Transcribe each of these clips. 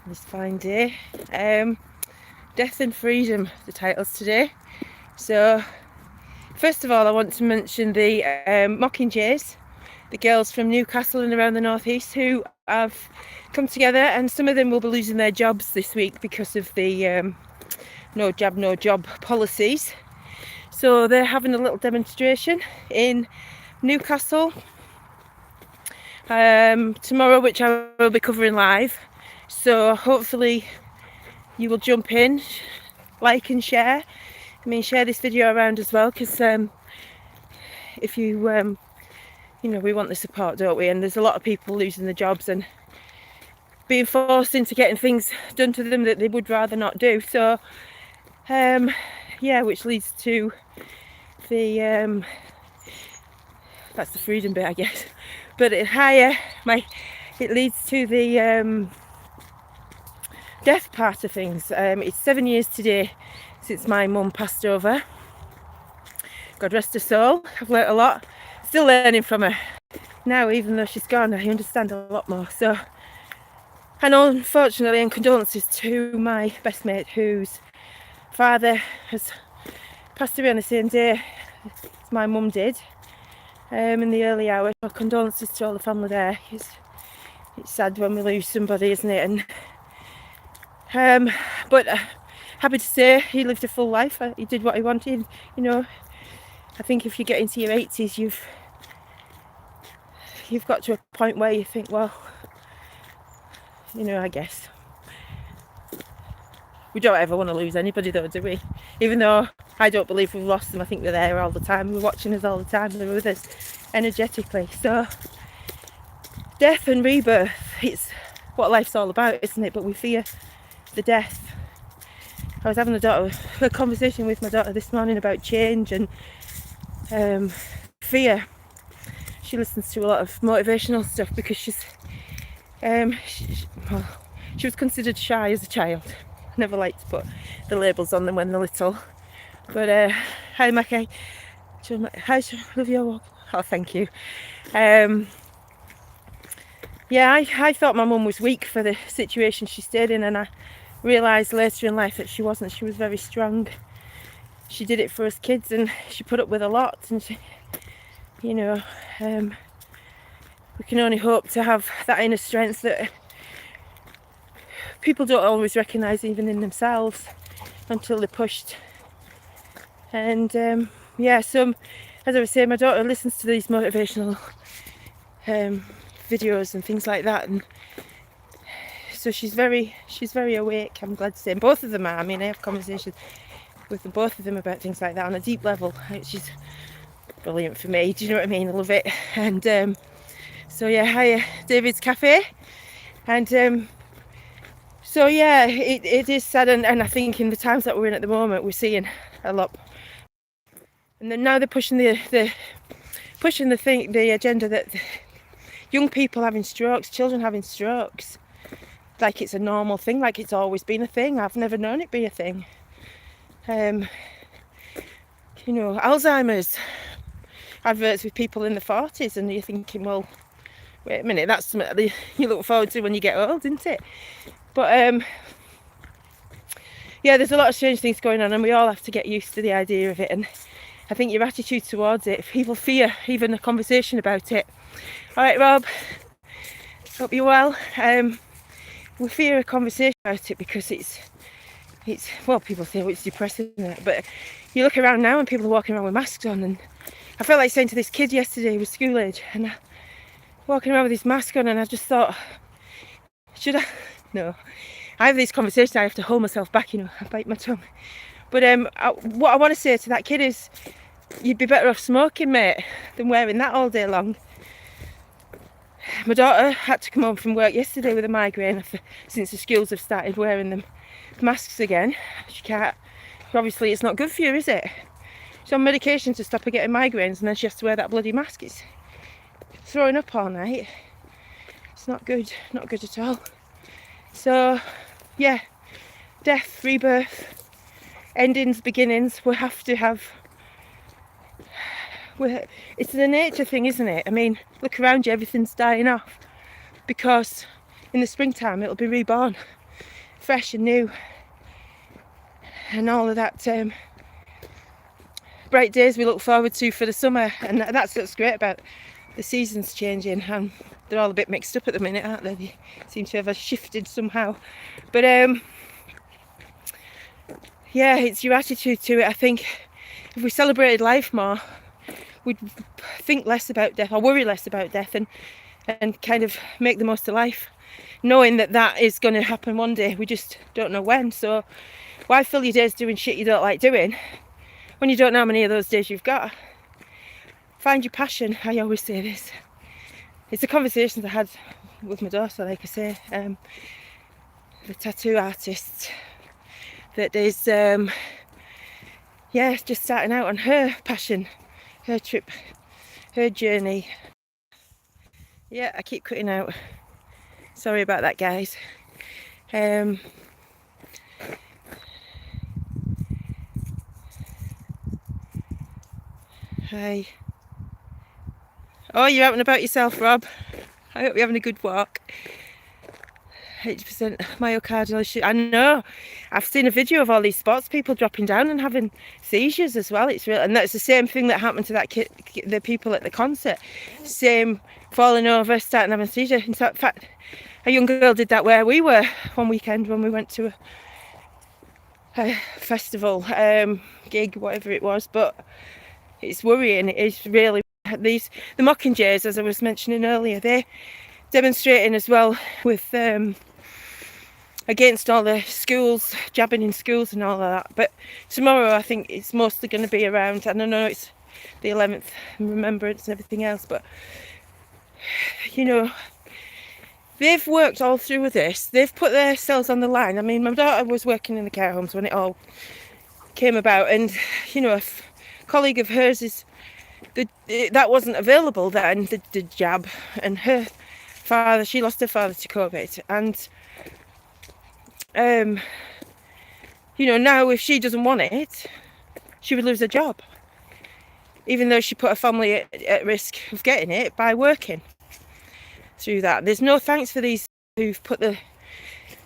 this fine day. Death and Freedom, the titles today. So first of all, I want to mention the Mockingjays, the girls from Newcastle and around the northeast who have come together, and some of them will be losing their jobs this week because of the no jab, no job policies. So they're having a little demonstration in Newcastle tomorrow, which I will be covering live. So hopefully you will jump in, like and share. Share this video around as well, because if you we want the support, don't we? And there's a lot of people losing their jobs and being forced into getting things done to them that they would rather not do. So which leads to the that's the freedom bit, I guess. But it leads to the death part of things. It's 7 years today since my mum passed over. God rest her soul. I've learnt a lot. Still learning from her. Now, even though she's gone, I understand a lot more. So, and unfortunately, and condolences to my best mate whose father has passed away on the same day as my mum did, in the early hours. So condolences to all the family there. It's sad when we lose somebody, isn't it? And but happy to say he lived a full life. He did what he wanted. I think if you get into your 80s, you've got to a point where you think, well, I guess we don't ever want to lose anybody, though, do we? Even though I don't believe we've lost them. I think they're there all the time. They're watching us all the time. They're with us energetically. So death and rebirth, it's what life's all about, isn't it? But we fear the death. I was having a conversation with my daughter this morning about change and fear. She listens to a lot of motivational stuff because she was considered shy as a child. Never liked to put the labels on them when they're little. But hi Mackie, how's love your walk? Oh, thank you. I thought my mum was weak for the situation she stayed in, and I realised later in life that she wasn't. She was very strong. She did it for us kids, and she put up with a lot, and she, we can only hope to have that inner strength that people don't always recognise even in themselves until they're pushed. And so as I was saying, my daughter listens to these motivational videos and things like that, and so she's very awake, I'm glad to say. And both of them are. I have conversations with both of them about things like that on a deep level. She's brilliant for me, do you know what I mean? I love it. And hi David's Cafe. And it is sad, and I think in the times that we're in at the moment, we're seeing a lot. And then now they're pushing the agenda that young people having strokes, children having strokes, like it's a normal thing, like it's always been a thing. I've never known it be a thing. Alzheimer's adverts with people in the 40s, and you're thinking, well, wait a minute, that's something you look forward to when you get old, isn't it? But there's a lot of strange things going on, and we all have to get used to the idea of it. And I think your attitude towards it, people fear even a conversation about it. All right, Rob, hope you're well. We fear a conversation about it because it's people think it's depressing, but you look around now and people are walking around with masks on, and I felt like saying to this kid yesterday, he was school age, and walking around with his mask on, and I just thought, should I? No. I have these conversations, I have to hold myself back, I bite my tongue. But what I want to say to that kid is, you'd be better off smoking, mate, than wearing that all day long. My daughter had to come home from work yesterday with a migraine since the schools have started wearing them masks again. She can't, obviously it's not good for you, is it? She's on medication to stop her getting migraines, and then she has to wear that bloody mask. It's throwing up all night. It's not good at all. So death, rebirth, endings, beginnings, we have to have. It's a nature thing, isn't it? Look around you, everything's dying off, because in the springtime it'll be reborn. fresh and new, and all of that bright days we look forward to for the summer. And that's what's great about the seasons changing, and they're all a bit mixed up at the minute, aren't they? They seem to have shifted somehow, but yeah, it's your attitude to it. I think if we celebrated life more, we'd think less about death, or worry less about death, and kind of make the most of life, knowing that is going to happen one day. We just don't know when. So why fill your days doing shit you don't like doing when you don't know how many of those days you've got? Find your passion. I always say this. It's the conversations I had with my daughter, like I say, the tattoo artist, that is just starting out on her passion, her trip, her journey. Yeah, I keep cutting out. Sorry about that, guys. Hi. Oh, you're out and about yourself, Rob. I hope you're having a good walk. 80% myocardial issue. I know. I've seen a video of all these sports people dropping down and having seizures as well. It's real, and that's the same thing that happened to that kid, the people at the concert. Same, falling over, starting having a seizure. In fact, a young girl did that where we were one weekend when we went to a festival, gig, whatever it was. But it's worrying. It is really. The Mockingjays, as I was mentioning earlier, they're demonstrating as well with against all the schools, jabbing in schools and all of that. But tomorrow I think it's mostly going to be around, and I know it's the 11th remembrance and everything else, but you know, they've worked all through with this. They've put themselves on the line. I mean, my daughter was working in the care homes when it all came about, and you know, a colleague of hers is that wasn't available then, the jab, and her father, she lost her father to COVID, and you know, now if she doesn't want it, she would lose her job, even though she put her family at risk of getting it by working through that. There's no thanks for these who've put the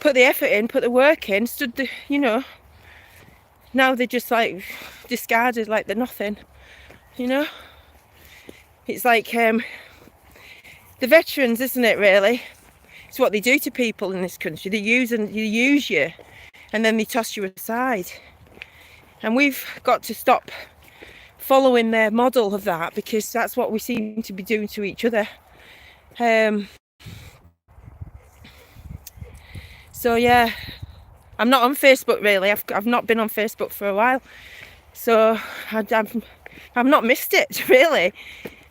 effort in, put the work in, stood the, you know, now they're just like discarded like they're nothing, you know. It's like the veterans, isn't it, really? It's what they do to people in this country. They use you, and then they toss you aside. And we've got to stop following their model of that, because that's what we seem to be doing to each other. So yeah, I'm not on Facebook really. I've not been on Facebook for a while, so I've not missed it really.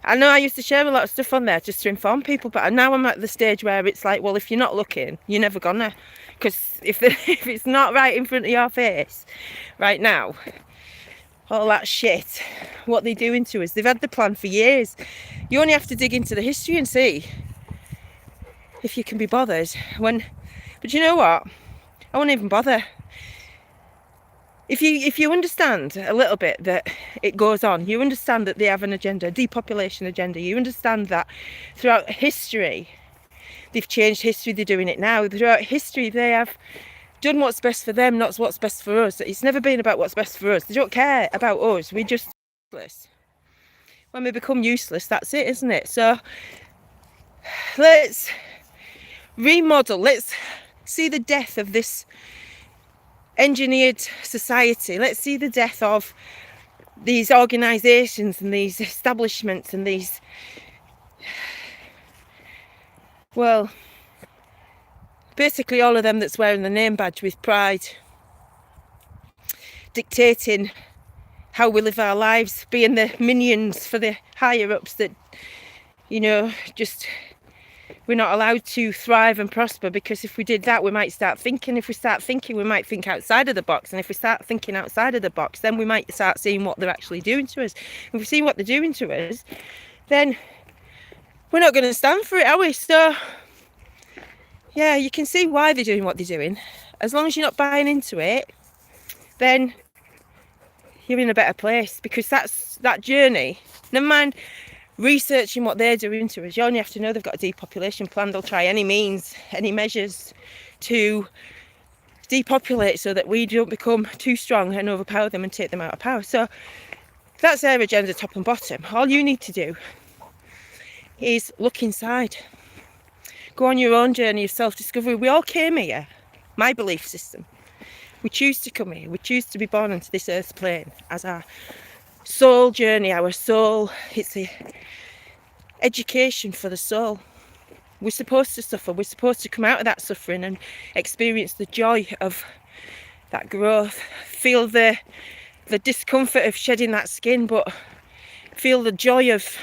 I know I used to share a lot of stuff on there just to inform people, but now I'm at the stage where it's like, well, if you're not looking, you're never gonna, because if it's not right in front of your face right now, all that shit, what they're doing to us, they've had the plan for years. You only have to dig into the history and see if you can be bothered. But you know what? I won't even bother. If you understand a little bit that it goes on, you understand that they have an agenda, a depopulation agenda, you understand that throughout history, they've changed history, they're doing it now. Throughout history, they have done what's best for them, not what's best for us. It's never been about what's best for us. They don't care about us. We're just useless. When we become useless, that's it, isn't it? So let's remodel. Let's see the death of this engineered society. Let's see the death of these organisations and these establishments and these, well, basically all of them that's wearing the name badge with pride, dictating how we live our lives, being the minions for the higher ups that, you know, just, we're not allowed to thrive and prosper, because if we did that, we might start thinking. If we start thinking, we might think outside of the box. And if we start thinking outside of the box, then we might start seeing what they're actually doing to us. If we see what they're doing to us, then we're not going to stand for it, are we? So, yeah, you can see why they're doing what they're doing. As long as you're not buying into it, then you're in a better place, because that's that journey. Never mind researching what they're doing to us. You only have to know they've got a depopulation plan. They'll try any means, any measures to depopulate so that we don't become too strong and overpower them and take them out of power. So that's their agenda, top and bottom. All you need to do is look inside. Go on your own journey of self-discovery. We all came here, my belief system. We choose to come here. We choose to be born onto this earth's plane as our soul journey, our soul. It's the education for the soul. We're supposed to suffer. We're supposed to come out of that suffering and experience the joy of that growth. Feel the discomfort of shedding that skin, but feel the joy of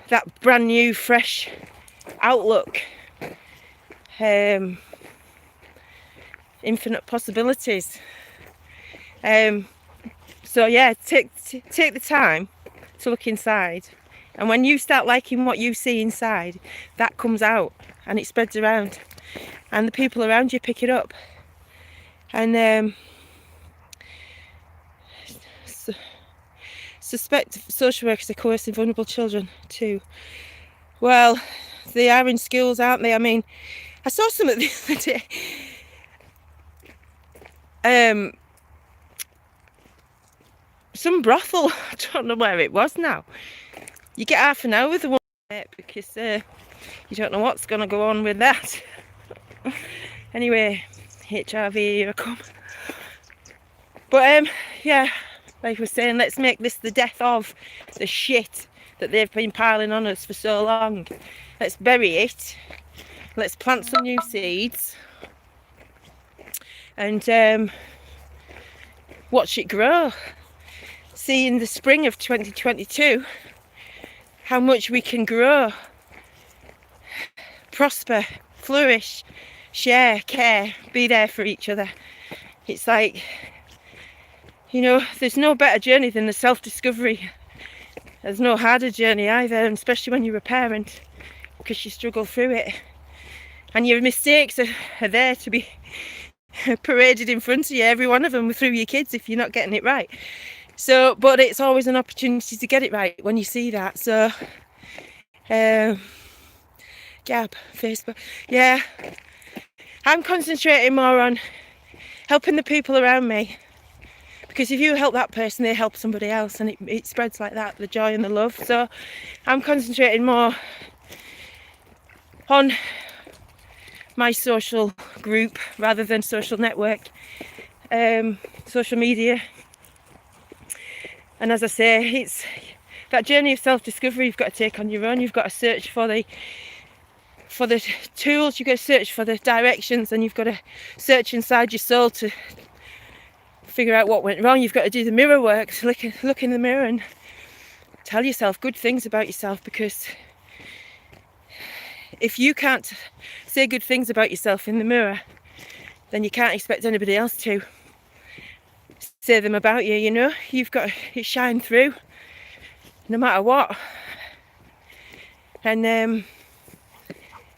that brand new, fresh outlook. Infinite possibilities. So yeah, take the time to look inside, and when you start liking what you see inside, that comes out and it spreads around, and the people around you pick it up. And suspect social workers are coercing vulnerable children too. Well, they are in schools, aren't they? I mean, I saw something the other day. Some brothel, I don't know where it was now. You get half an hour with the one because you don't know what's going to go on with that. Anyway, HRV, here I come. But yeah, like we were saying, let's make this the death of the shit that they've been piling on us for so long. Let's bury it. Let's plant some new seeds. And watch it grow. See in the spring of 2022 how much we can grow, prosper, flourish, share, care, be there for each other. It's like, you know, there's no better journey than the self-discovery. There's no harder journey either, and especially when you're a parent, because you struggle through it. And your mistakes are there to be paraded in front of you, every one of them, through your kids if you're not getting it right. So, but it's always an opportunity to get it right when you see that. So, Gab, Facebook, yeah. I'm concentrating more on helping the people around me, because if you help that person, they help somebody else, and it spreads like that, the joy and the love. So I'm concentrating more on my social group rather than social network, social media. And as I say, it's that journey of self-discovery you've got to take on your own. You've got to search for the tools, you've got to search for the directions, and you've got to search inside your soul to figure out what went wrong. You've got to do the mirror work, to look in the mirror and tell yourself good things about yourself, because if you can't say good things about yourself in the mirror, then you can't expect anybody else to say them about you, you know. You've got to shine through no matter what. And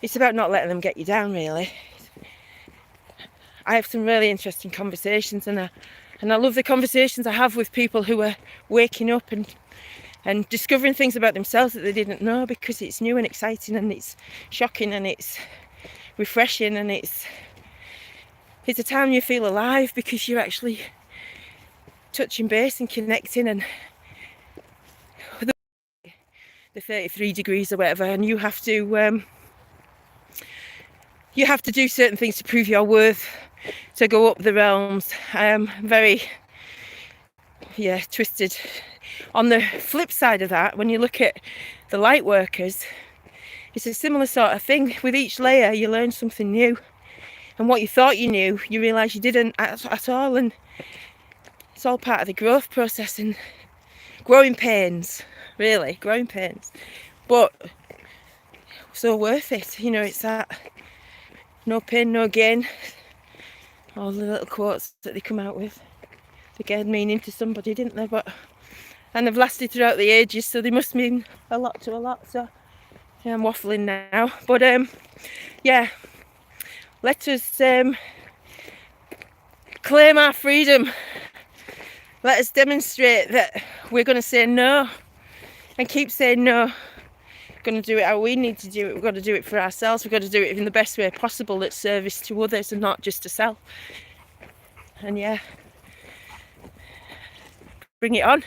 it's about not letting them get you down, really. I have some really interesting conversations, and I love the conversations I have with people who are waking up and discovering things about themselves that they didn't know, because it's new and exciting and it's shocking and it's refreshing, and it's a time you feel alive because you're actually touching base and connecting, and the 33 degrees or whatever, and you have to do certain things to prove your worth, to go up the realms. Very twisted. On the flip side of that, when you look at the light workers, it's a similar sort of thing. With each layer you learn something new, and what you thought you knew, you realise you didn't at all, and it's all part of the growth process and growing pains, really, growing pains, but so worth it. You know, it's that no pain, no gain, all the little quotes that they come out with. They gave meaning to somebody, didn't they? And they've lasted throughout the ages, so they must mean a lot to a lot. So yeah, I'm waffling now, but yeah, let us claim our freedom. Let us demonstrate that we're going to say no and keep saying no, going to do it how we need to do it. We've got to do it for ourselves. We've got to do it in the best way possible that's service to others and not just to sell. And yeah, bring it on.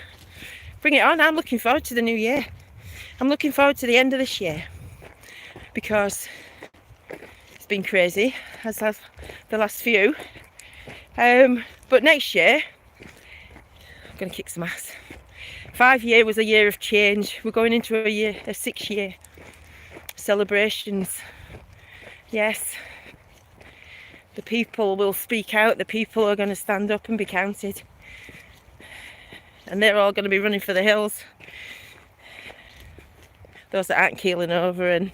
Bring it on. I'm looking forward to the new year. I'm looking forward to the end of this year because it's been crazy, as have the last few. But next year, I'm going to kick some ass. 5 year was a year of change. We're going into a 6 year celebrations. Yes, the people will speak out. The people are going to stand up and be counted, and they're all going to be running for the hills. Those that aren't keeling over, and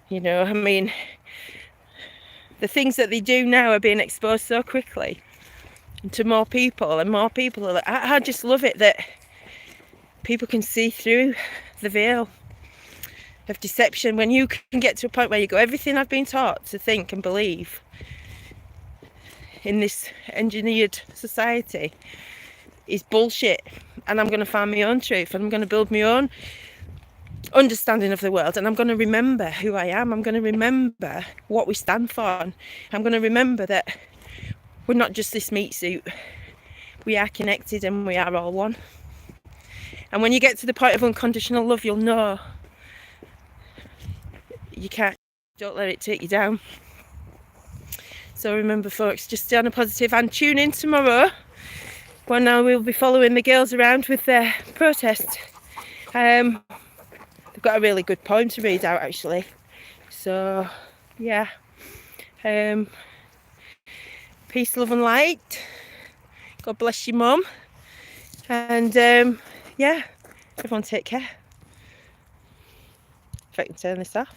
you know, I mean, the things that they do now are being exposed so quickly to more people, and more people are like, I just love it that people can see through the veil of deception. When you can get to a point where you go, everything I've been taught to think and believe in this engineered society is bullshit, and I'm going to find my own truth, and I'm going to build my own understanding of the world, and I'm going to remember who I am. I'm going to remember what we stand for, and I'm going to remember that we're not just this meat suit. We are connected, and we are all one. And when you get to the point of unconditional love, you'll know you can't, don't let it take you down. So remember, folks, just stay on a positive and tune in tomorrow when I will be following the girls around with their protest. They've got a really good poem to read out, actually. So yeah, peace, love and light. God bless your mum, and yeah, everyone take care. If I can turn this off.